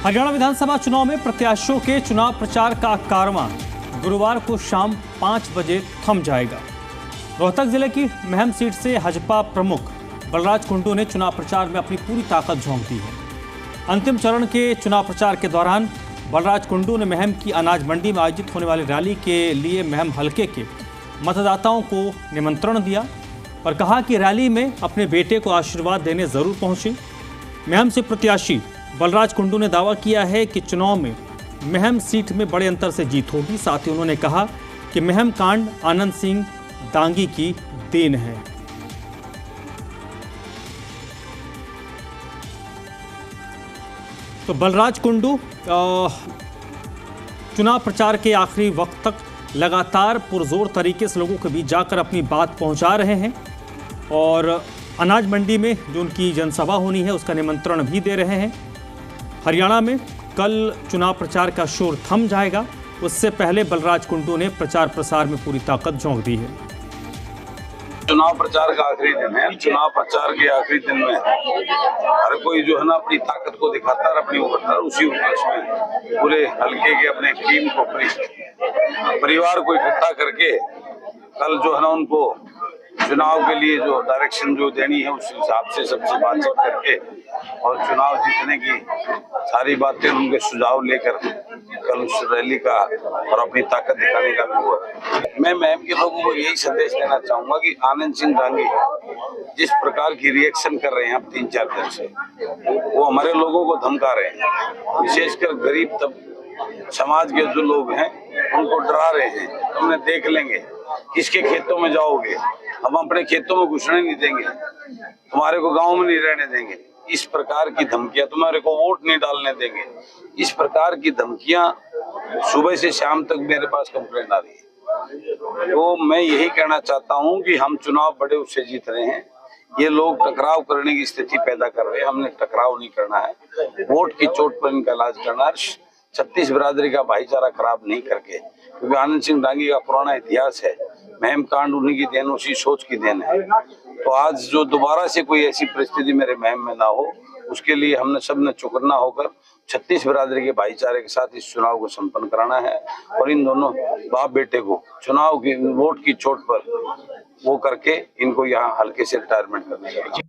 हरियाणा विधानसभा चुनाव में प्रत्याशियों के चुनाव प्रचार का कारवां गुरुवार को शाम 5 बजे थम जाएगा। रोहतक जिले की महम सीट से भाजपा प्रमुख बलराज कुंडू ने चुनाव प्रचार में अपनी पूरी ताकत झोंक दी है। अंतिम चरण के चुनाव प्रचार के दौरान बलराज कुंडू ने महम की अनाज मंडी में आयोजित होने वाली रैली के लिए महम हलके के मतदाताओं को निमंत्रण दिया और कहा कि रैली में अपने बेटे को आशीर्वाद देने जरूर पहुंचे। महम से प्रत्याशी बलराज कुंडू ने दावा किया है कि चुनाव में महम सीट में बड़े अंतर से जीत होगी। साथ ही उन्होंने कहा कि महम कांड आनंद सिंह दांगी की देन है। तो बलराज कुंडू चुनाव प्रचार के आखिरी वक्त तक लगातार पुरजोर तरीके से लोगों के बीच जाकर अपनी बात पहुंचा रहे हैं और अनाज मंडी में जो उनकी जनसभा होनी है उसका निमंत्रण भी दे रहे हैं। हरियाणा में कल चुनाव प्रचार का शोर थम जाएगा, उससे पहले बलराज कुंडू ने प्रचार प्रसार में पूरी ताकत झोंक दी है। चुनाव प्रचार का आखिरी दिन है। चुनाव प्रचार के आखिरी दिन में हर कोई जो है ना अपनी ताकत को दिखाता है, अपनी उभरता है। उसी उद्देश्य में पूरे हल्के के अपने टीम को, परिवार को इकट्ठा करके कल जो है ना उनको चुनाव के लिए जो डायरेक्शन जो देनी है उस हिसाब से सबसे बातचीत करके और चुनाव जीतने की सारी बातें, उनके सुझाव लेकर कल उस रैली का और अपनी ताकत दिखाने का भी हुआ। मैं महम के लोगों को यही संदेश देना चाहूंगा कि आनंद सिंह दांगी जिस प्रकार की रिएक्शन कर रहे हैं अब 3-4 दिन से, वो हमारे लोगों को धमका रहे हैं। विशेषकर गरीब समाज के जो लोग हैं उनको डरा रहे हैं। हमने देख लेंगे, किसके खेतों में जाओगे, हम अपने खेतों में घुसने नहीं देंगे, तुम्हारे को गांव में नहीं रहने देंगे, इस प्रकार की धमकियां, तुम्हारे को वोट नहीं डालने देंगे, इस प्रकार की धमकियां सुबह से शाम तक मेरे पास कंप्लेंट आ रही है। तो मैं यही कहना चाहता हूं कि हम चुनाव बड़े उससे जीत रहे हैं। ये लोग टकराव करने की स्थिति पैदा कर रहे हैं, हमने टकराव नहीं करना है। वोट की चोट पर इनका इलाज करना है, छत्तीस बिरादरी का भाईचारा खराब नहीं करके, क्योंकि आनंद सिंह दांगी का पुराना इतिहास है। महम कांड उन्हीं की देन, उसी सोच की देन है। तो आज जो दोबारा से कोई ऐसी परिस्थिति मेरे महम में ना हो, उसके लिए हमने सबने चौकन्ना होकर छत्तीस बिरादरी के भाईचारे के साथ इस चुनाव को संपन्न कराना है और इन दोनों बाप बेटे को चुनाव की वोट की चोट पर वो करके इनको यहाँ हल्के से रिटायरमेंट करना चाहिए।